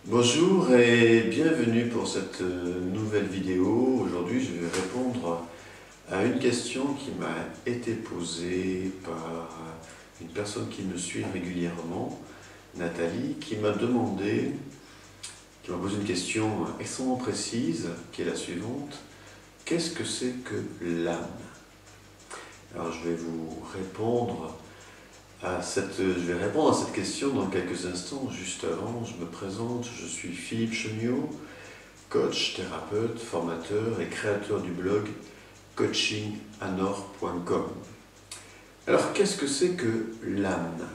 Bonjour et bienvenue pour cette nouvelle vidéo. Aujourd'hui, je vais répondre à une question qui m'a été posée par une personne qui me suit régulièrement, Nathalie, qui m'a posé une question extrêmement précise, qui est la suivante. Qu'est-ce que c'est que l'âme? Alors, je vais répondre à cette question dans quelques instants. Juste avant, je me présente, je suis Philippe Cheniot, coach, thérapeute, formateur et créateur du blog coachinganor.com. Alors, qu'est-ce que c'est que l'âme?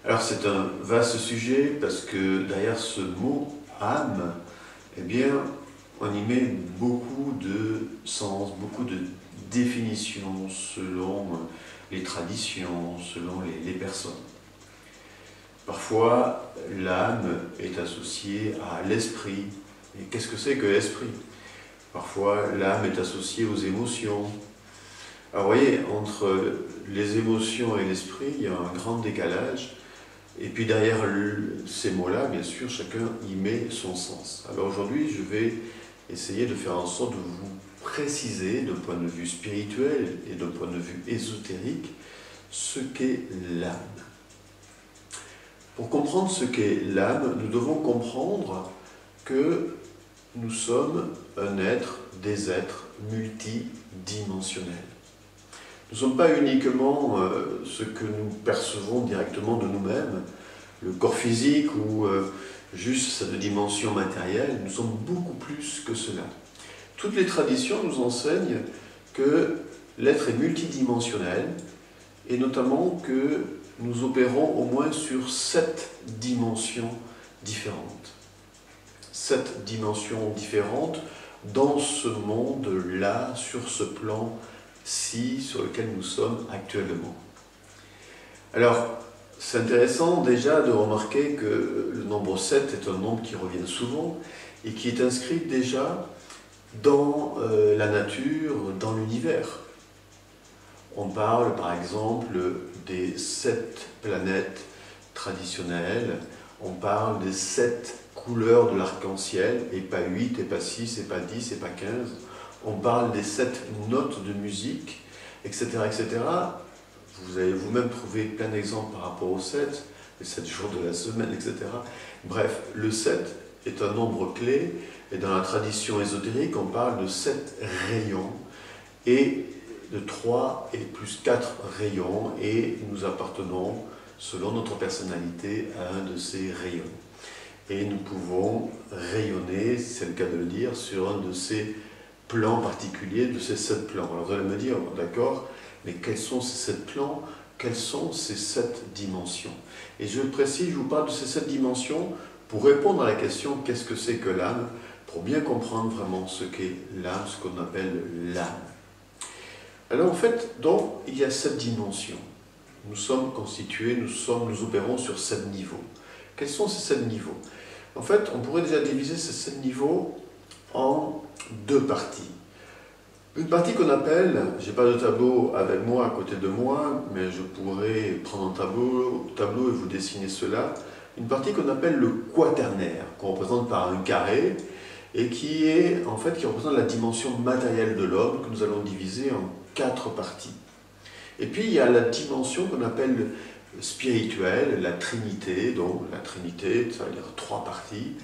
Alors, c'est un vaste sujet parce que derrière ce mot âme, eh bien, on y met beaucoup de sens, beaucoup de définitions selon les traditions, selon les personnes. Parfois, l'âme est associée à l'esprit. Et qu'est-ce que c'est que l'esprit? Parfois, l'âme est associée aux émotions. Alors, vous voyez, entre les émotions et l'esprit, il y a un grand décalage. Et puis derrière ces mots-là, bien sûr, chacun y met son sens. Alors aujourd'hui, je vais essayer de faire en sorte de vous préciser, d'un point de vue spirituel et d'un point de vue ésotérique, ce qu'est l'âme. Pour comprendre ce qu'est l'âme, nous devons comprendre que nous sommes des êtres multidimensionnels. Nous ne sommes pas uniquement ce que nous percevons directement de nous-mêmes, le corps physique ou juste cette dimension matérielle, nous sommes beaucoup plus que cela. Toutes les traditions nous enseignent que l'être est multidimensionnel et notamment que nous opérons au moins sur 7 dimensions différentes. 7 dimensions différentes dans ce monde-là, sur ce plan-ci sur lequel nous sommes actuellement. Alors, c'est intéressant déjà de remarquer que le nombre 7 est un nombre qui revient souvent et qui est inscrit déjà dans la nature, dans l'univers. On parle par exemple des 7 planètes traditionnelles, on parle des 7 couleurs de l'arc-en-ciel, et pas 8, et pas 6, et pas 10, et pas 15. On parle des 7 notes de musique, etc. etc. Vous avez vous-même trouvé plein d'exemples par rapport aux 7, les 7 jours de la semaine, etc. Bref, le 7 est un nombre clé, et dans la tradition ésotérique, on parle de 7 rayons, et de 3 et plus 4 rayons, et nous appartenons, selon notre personnalité, à un de ces rayons. Et nous pouvons rayonner, c'est le cas de le dire, sur un de ces plans particuliers, de ces 7 plans. Alors vous allez me dire, d'accord, mais quels sont ces 7 plans? Quelles sont ces 7 dimensions? Et je précise, je vous parle de ces 7 dimensions pour répondre à la question « Qu'est-ce que c'est que l'âme ?» pour bien comprendre vraiment ce qu'est l'âme, ce qu'on appelle l'âme. Alors en fait, donc, il y a 7 dimensions. Nous sommes constitués, nous opérons sur 7 niveaux. Quels sont ces 7 niveaux? En fait, on pourrait déjà diviser ces 7 niveaux en 2 parties. Une partie qu'on appelle, je n'ai pas de tableau avec moi à côté de moi, mais je pourrais prendre un tableau et vous dessiner cela. Une partie qu'on appelle le quaternaire, qu'on représente par un carré, et qui représente la dimension matérielle de l'homme, que nous allons diviser en 4 parties. Et puis il y a la dimension qu'on appelle spirituelle, la Trinité, donc la Trinité, ça veut dire 3 parties,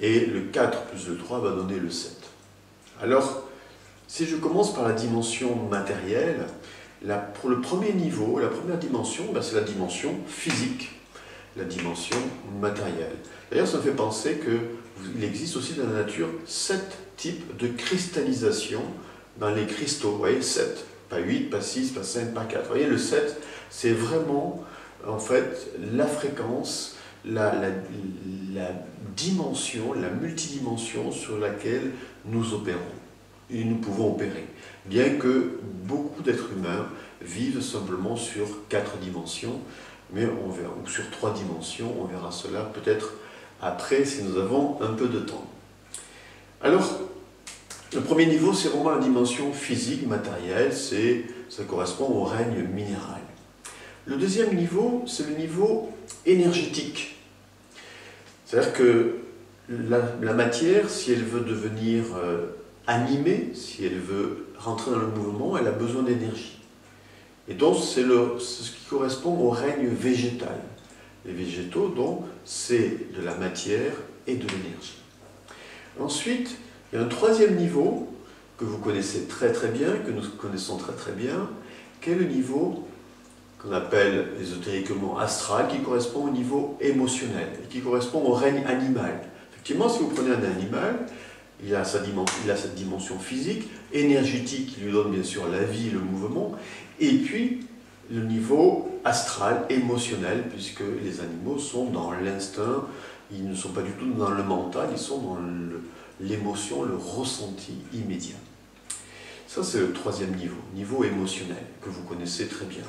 et le 4 plus le 3 va donner le 7. Alors, si je commence par la dimension matérielle, pour le premier niveau, la première dimension, c'est la dimension physique, la dimension matérielle. D'ailleurs, ça me fait penser qu'il existe aussi dans la nature 7 types de cristallisation dans les cristaux. Vous voyez, 7, pas 8, pas 6, pas 5, pas 4. Vous voyez, le 7, c'est vraiment, en fait, la fréquence, la dimension, la multidimension sur laquelle nous opérons. Et nous pouvons opérer. Bien que beaucoup d'êtres humains vivent simplement sur 4 dimensions, mais on verra, ou sur 3 dimensions, on verra cela peut-être après si nous avons un peu de temps. Alors, le premier niveau, c'est vraiment la dimension physique, matérielle, ça correspond au règne minéral. Le deuxième niveau, c'est le niveau énergétique. C'est-à-dire que la matière, si elle veut devenir animée, si elle veut rentrer dans le mouvement, elle a besoin d'énergie. Et donc c'est ce qui correspond au règne végétal. Les végétaux, donc, c'est de la matière et de l'énergie. Ensuite, il y a un troisième niveau que vous connaissez très très bien, que nous connaissons très très bien, qui est le niveau qu'on appelle ésotériquement astral, qui correspond au niveau émotionnel, et qui correspond au règne animal. Effectivement, si vous prenez un animal, il a cette dimension physique, énergétique, qui lui donne bien sûr la vie et le mouvement, et puis le niveau astral, émotionnel, puisque les animaux sont dans l'instinct, ils ne sont pas du tout dans le mental, ils sont dans l'émotion, le ressenti immédiat. Ça, c'est le troisième niveau émotionnel, que vous connaissez très bien.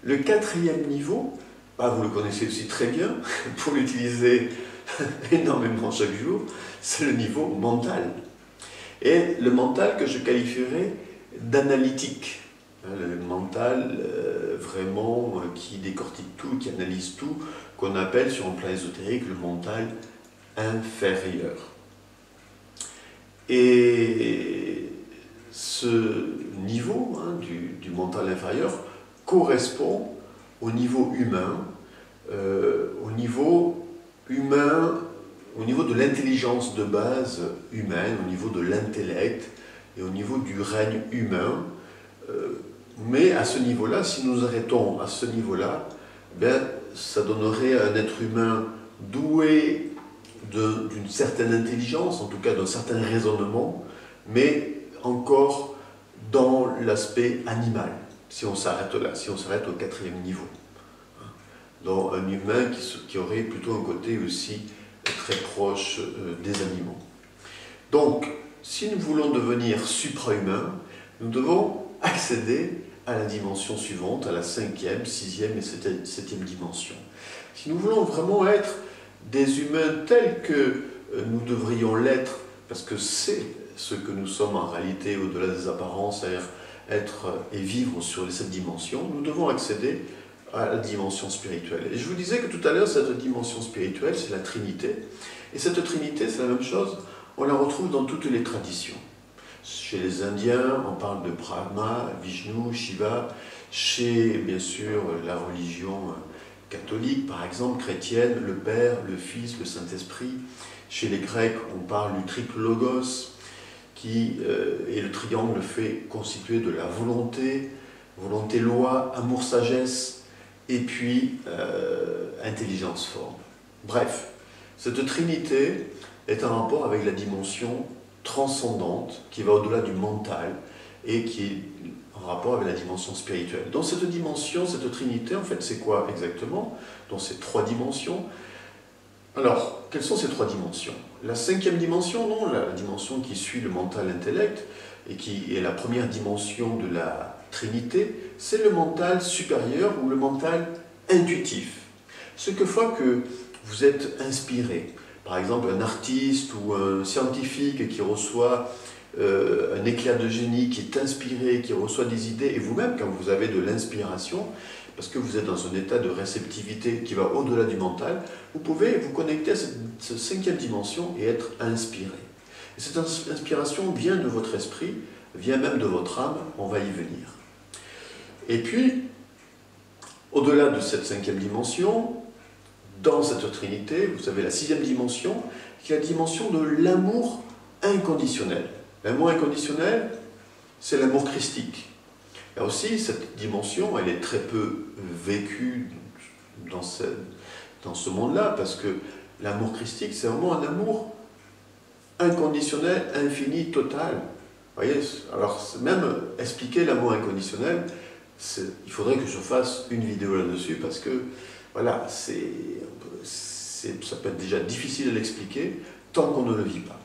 Le quatrième niveau, vous le connaissez aussi très bien, pour l'utiliser énormément chaque jour, c'est le niveau mental. Et le mental que je qualifierais d'analytique. Le mental vraiment qui décortique tout, qui analyse tout, qu'on appelle sur un plan ésotérique le mental inférieur. Et ce niveau du mental inférieur correspond au niveau humain, au niveau de l'intelligence de base humaine, au niveau de l'intellect et au niveau du règne humain. Mais à ce niveau-là, si nous arrêtons à ce niveau-là, ça donnerait un être humain doué d'une certaine intelligence, en tout cas d'un certain raisonnement, mais encore dans l'aspect animal, si on s'arrête là, si on s'arrête au quatrième niveau. Donc un humain qui aurait plutôt un côté aussi très proche des animaux. Donc, si nous voulons devenir supra-humains, nous devons accéder à la dimension suivante, à la 5e, 6e et 7e dimension. Si nous voulons vraiment être des humains tels que nous devrions l'être, parce que c'est ce que nous sommes en réalité au-delà des apparences, c'est-à-dire être et vivre sur cette dimension, nous devons accéder à la dimension spirituelle. Et je vous disais que tout à l'heure, cette dimension spirituelle, c'est la Trinité. Et cette Trinité, c'est la même chose, on la retrouve dans toutes les traditions. Chez les Indiens, on parle de Brahma, Vishnu, Shiva. Chez, bien sûr, la religion catholique, par exemple, chrétienne, le Père, le Fils, le Saint-Esprit. Chez les Grecs, on parle du triple logos, qui est le triangle fait constitué de la volonté, volonté-loi, amour-sagesse, et puis intelligence-forme. Bref, cette Trinité est en rapport avec la dimension transcendante, qui va au-delà du mental, et qui est en rapport avec la dimension spirituelle. Dans cette dimension, cette Trinité, en fait, c'est quoi exactement? Dans ces trois dimensions. Alors, quelles sont ces trois dimensions? La 5e dimension, non, la dimension qui suit le mental-intellect, et qui est la première dimension de la Trinité, c'est le mental supérieur ou le mental intuitif. Ce que fois que vous êtes inspiré, par exemple un artiste ou un scientifique qui reçoit un éclair de génie, qui est inspiré, qui reçoit des idées, et vous-même, quand vous avez de l'inspiration, parce que vous êtes dans un état de réceptivité qui va au-delà du mental, vous pouvez vous connecter à cette 5e dimension et être inspiré. Et cette inspiration vient de votre esprit, vient même de votre âme, on va y venir. Et puis, au-delà de cette 5e dimension, dans cette Trinité, vous avez la 6e dimension, qui est la dimension de l'amour inconditionnel. L'amour inconditionnel, c'est l'amour christique. Là aussi, cette dimension, elle est très peu vécue dans ce monde-là, parce que l'amour christique, c'est vraiment un amour inconditionnel, infini, total. Vous voyez, alors même expliquer l'amour inconditionnel, il faudrait que je fasse une vidéo là-dessus, parce que, voilà, ça peut être déjà difficile à l'expliquer, tant qu'on ne le vit pas.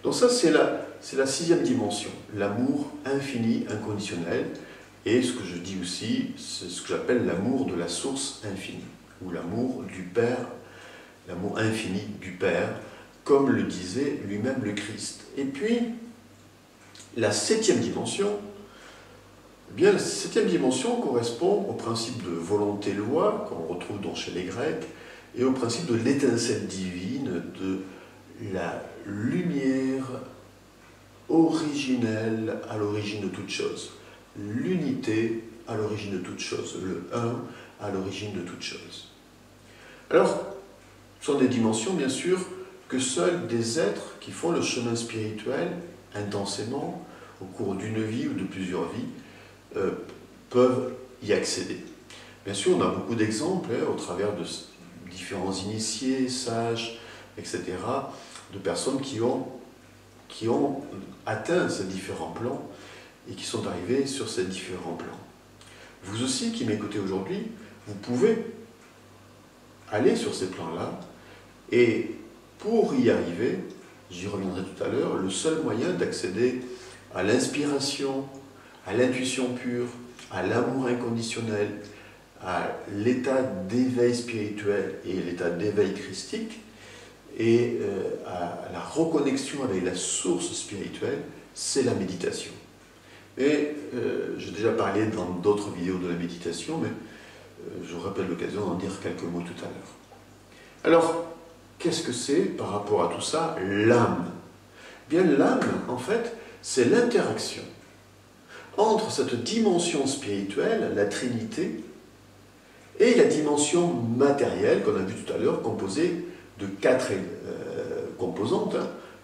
Donc ça, c'est la 6e dimension, l'amour infini, inconditionnel. Et ce que je dis aussi, c'est ce que j'appelle l'amour de la source infinie, ou l'amour du Père, l'amour infini du Père, comme le disait lui-même le Christ. Et puis, la 7e dimension, eh bien, la 7e dimension correspond au principe de volonté-loi, qu'on retrouve donc chez les Grecs, et au principe de l'étincelle divine, de la lumière originelle à l'origine de toute chose. L'unité à l'origine de toute chose, le un à l'origine de toute chose. Alors, ce sont des dimensions, bien sûr, que seuls des êtres qui font le chemin spirituel intensément, au cours d'une vie ou de plusieurs vies, peuvent y accéder. Bien sûr, on a beaucoup d'exemples au travers de différents initiés, sages, etc., de personnes qui ont atteint ces différents plans et qui sont arrivés sur ces différents plans. Vous aussi qui m'écoutez aujourd'hui, vous pouvez aller sur ces plans-là, et pour y arriver, j'y reviendrai tout à l'heure, le seul moyen d'accéder à l'inspiration, à l'intuition pure, à l'amour inconditionnel, à l'état d'éveil spirituel et l'état d'éveil christique, et à la reconnexion avec la source spirituelle, c'est la méditation. Et j'ai déjà parlé dans d'autres vidéos de la méditation, mais j'aurai pas l'occasion d'en dire quelques mots tout à l'heure. Alors, qu'est-ce que c'est par rapport à tout ça, l'âme? Bien, l'âme, en fait, c'est l'interaction entre cette dimension spirituelle, la Trinité, et la dimension matérielle qu'on a vu tout à l'heure, composée de 4 composantes,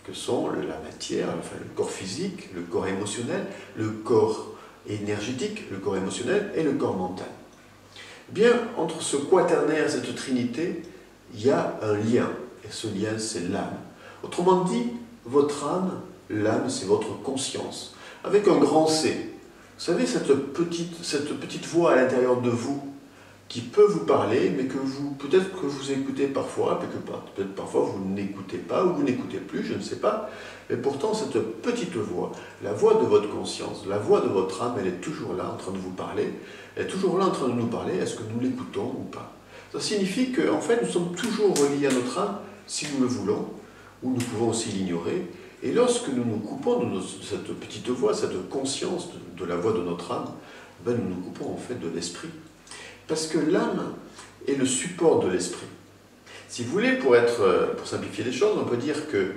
que sont la matière, enfin le corps physique, le corps émotionnel, le corps énergétique, le corps émotionnel et le corps mental. Bien, entre ce quaternaire, cette trinité, il y a un lien, et ce lien, c'est l'âme. Autrement dit, votre âme, l'âme, c'est votre conscience, avec un grand C. Vous savez, cette petite voix à l'intérieur de vous, qui peut vous parler, mais que peut-être que vous écoutez parfois, peut-être parfois vous n'écoutez pas, ou vous n'écoutez plus, je ne sais pas, mais pourtant cette petite voix, la voix de votre conscience, la voix de votre âme, elle est toujours là en train de vous parler, elle est toujours là en train de nous parler, est-ce que nous l'écoutons ou pas? Ça signifie qu'en fait nous sommes toujours reliés à notre âme, si nous le voulons, ou nous pouvons aussi l'ignorer, et lorsque nous nous coupons de cette petite voix, cette conscience de la voix de notre âme, ben nous nous coupons en fait de l'esprit. Parce que l'âme est le support de l'esprit. Si vous voulez, pour simplifier les choses, on peut dire que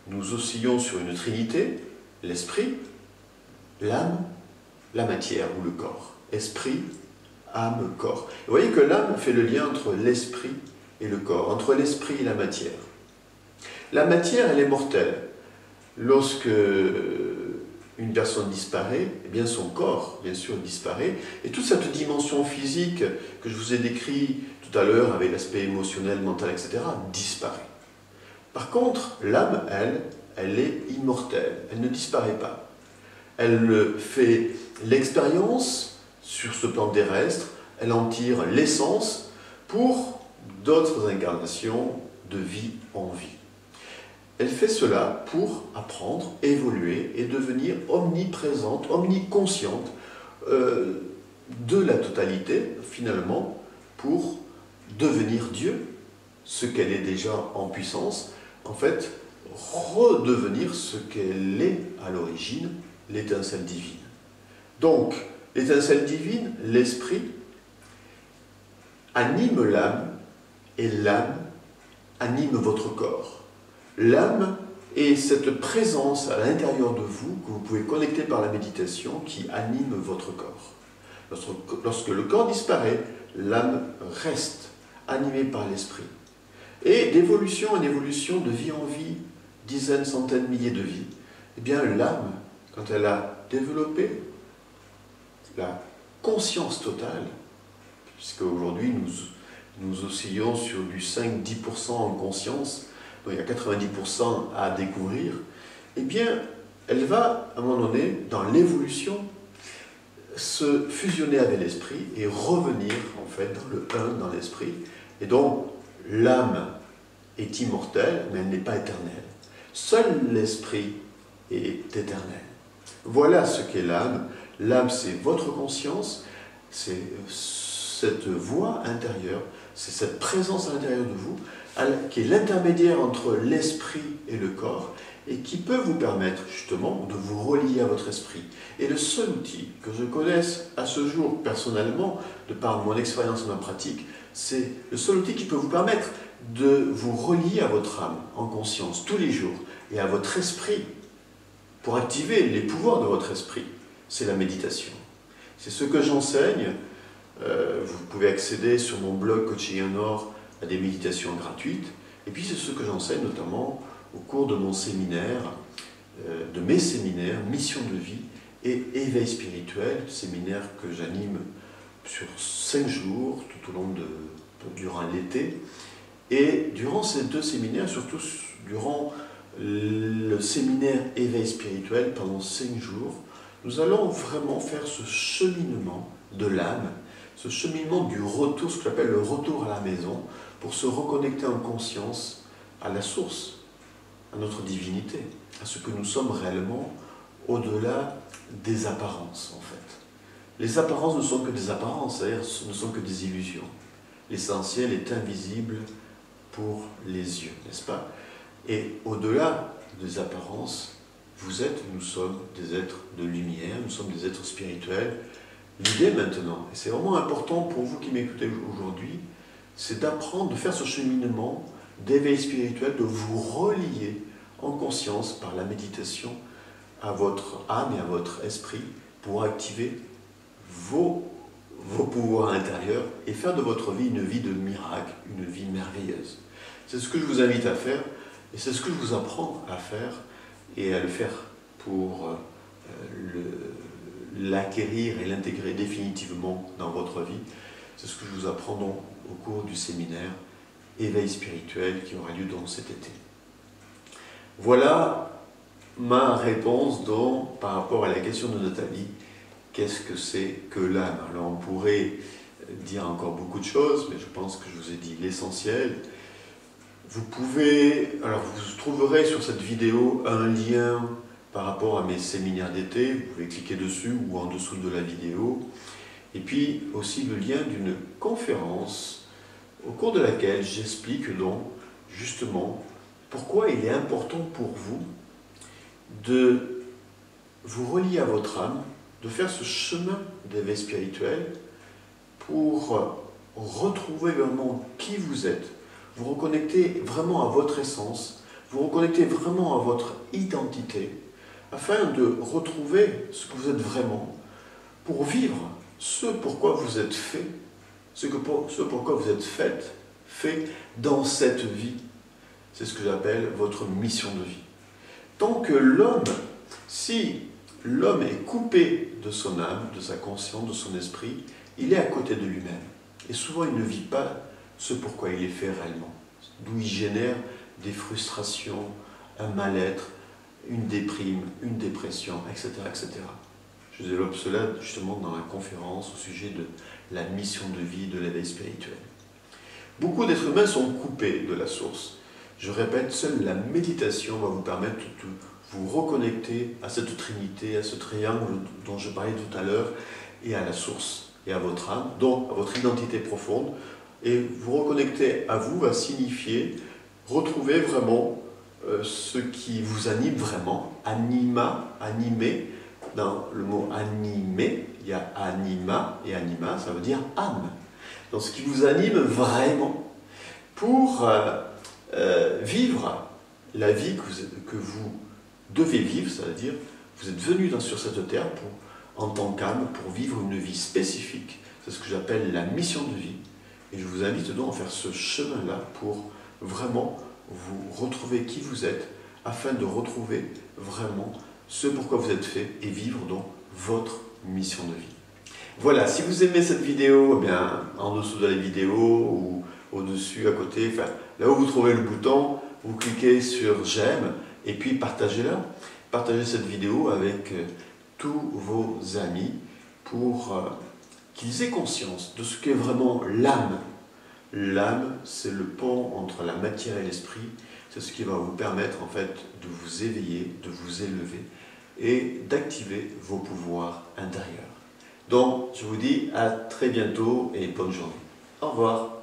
nous oscillons sur une trinité, l'esprit, l'âme, la matière ou le corps. Esprit, âme, corps. Vous voyez que l'âme fait le lien entre l'esprit et le corps, entre l'esprit et la matière. La matière, elle est mortelle. Lorsque une personne disparaît, eh bien son corps, bien sûr, disparaît, et toute cette dimension physique que je vous ai décrite tout à l'heure, avec l'aspect émotionnel, mental, etc., disparaît. Par contre, l'âme, elle est immortelle, elle ne disparaît pas. Elle fait l'expérience sur ce plan terrestre, elle en tire l'essence pour d'autres incarnations de vie en vie. Elle fait cela pour apprendre, évoluer et devenir omniprésente, omniconsciente de la totalité, finalement, pour devenir Dieu, ce qu'elle est déjà en puissance, en fait, redevenir ce qu'elle est à l'origine, l'étincelle divine. Donc, l'étincelle divine, l'esprit, anime l'âme, et l'âme anime votre corps. L'âme est cette présence à l'intérieur de vous, que vous pouvez connecter par la méditation, qui anime votre corps. Lorsque le corps disparaît, l'âme reste animée par l'esprit. Et d'évolution en évolution, de vie en vie, dizaines, centaines, milliers de vies, eh bien l'âme, quand elle a développé la conscience totale, puisque aujourd'hui nous oscillons sur du 5-10% en conscience, donc il y a 90% à découvrir, eh bien, elle va, à un moment donné, dans l'évolution, se fusionner avec l'esprit et revenir, en fait, dans le un, dans l'esprit. Et donc, l'âme est immortelle, mais elle n'est pas éternelle. Seul l'esprit est éternel. Voilà ce qu'est l'âme. L'âme, c'est votre conscience, c'est cette voix intérieure, c'est cette présence à l'intérieur de vous, qui est l'intermédiaire entre l'esprit et le corps, et qui peut vous permettre justement de vous relier à votre esprit. Et le seul outil que je connaisse à ce jour personnellement, de par mon expérience et ma pratique, c'est le seul outil qui peut vous permettre de vous relier à votre âme en conscience tous les jours et à votre esprit pour activer les pouvoirs de votre esprit. C'est la méditation. C'est ce que j'enseigne. Vous pouvez accéder sur mon blog Coaching en Or à des méditations gratuites. Et puis c'est ce que j'enseigne notamment au cours de mon séminaire, de mes séminaires, Mission de vie et Éveil spirituel, séminaire que j'anime sur 5 jours tout au long durant l'été. Et durant ces 2 séminaires, surtout durant le séminaire Éveil spirituel pendant 5 jours, nous allons vraiment faire ce cheminement de l'âme, ce cheminement du retour, ce que j'appelle le retour à la maison, pour se reconnecter en conscience à la source, à notre divinité, à ce que nous sommes réellement au-delà des apparences en fait. Les apparences ne sont que des apparences, c'est-à-dire ne sont que des illusions. L'essentiel est invisible pour les yeux, n'est-ce pas? Et au-delà des apparences, nous sommes des êtres de lumière, nous sommes des êtres spirituels. L'idée maintenant, et c'est vraiment important pour vous qui m'écoutez aujourd'hui, c'est d'apprendre, de faire ce cheminement d'éveil spirituel, de vous relier en conscience par la méditation à votre âme et à votre esprit pour activer vos pouvoirs intérieurs et faire de votre vie une vie de miracle, une vie merveilleuse. C'est ce que je vous invite à faire et c'est ce que je vous apprends à faire et à le faire pour l'acquérir et l'intégrer définitivement dans votre vie. C'est ce que je vous apprends donc au cours du séminaire Éveil spirituel qui aura lieu dans cet été. Voilà ma réponse donc par rapport à la question de Nathalie. Qu'est-ce que c'est que l'âme? Alors on pourrait dire encore beaucoup de choses, mais je pense que je vous ai dit l'essentiel. Vous trouverez sur cette vidéo un lien par rapport à mes séminaires d'été. Vous pouvez cliquer dessus ou en dessous de la vidéo. Et puis aussi le lien d'une conférence au cours de laquelle j'explique donc justement pourquoi il est important pour vous de vous relier à votre âme, de faire ce chemin d'éveil spirituel pour retrouver vraiment qui vous êtes, vous reconnecter vraiment à votre essence, vous reconnecter vraiment à votre identité, afin de retrouver ce que vous êtes vraiment, pour vivre ce pourquoi vous êtes fait, ce pourquoi vous êtes fait dans cette vie. C'est ce que j'appelle votre mission de vie. Tant que si l'homme est coupé de son âme, de sa conscience, de son esprit, il est à côté de lui-même. Et souvent, il ne vit pas ce pourquoi il est fait réellement. D'où il génère des frustrations, un mal-être, une déprime, une dépression, etc., etc. Je développe cela justement dans la conférence au sujet de la mission de vie de l'éveil spirituel. Beaucoup d'êtres humains sont coupés de la source. Je répète, seule la méditation va vous permettre de vous reconnecter à cette trinité, à ce triangle dont je parlais tout à l'heure, et à la source, et à votre âme, donc à votre identité profonde. Et vous reconnecter à vous va signifier retrouver vraiment ce qui vous anime vraiment, animé. Dans le mot animé, il y a anima, et anima, ça veut dire âme. Donc ce qui vous anime vraiment pour vivre la vie que vous devez vivre, c'est-à-dire vous êtes venu sur cette terre en tant qu'âme pour vivre une vie spécifique. C'est ce que j'appelle la mission de vie. Et je vous invite donc à faire ce chemin-là pour vraiment vous retrouver qui vous êtes, afin de retrouver vraiment ce pourquoi vous êtes fait et vivre donc votre mission de vie. Voilà, si vous aimez cette vidéo, eh bien, en dessous de la vidéo ou au-dessus, à côté, enfin, là où vous trouvez le bouton, vous cliquez sur j'aime et puis partagez-la. Partagez cette vidéo avec tous vos amis pour qu'ils aient conscience de ce qu'est vraiment l'âme. L'âme, c'est le pont entre la matière et l'esprit. C'est ce qui va vous permettre en fait de vous éveiller, de vous élever et d'activer vos pouvoirs intérieurs. Donc, je vous dis à très bientôt et bonne journée. Au revoir.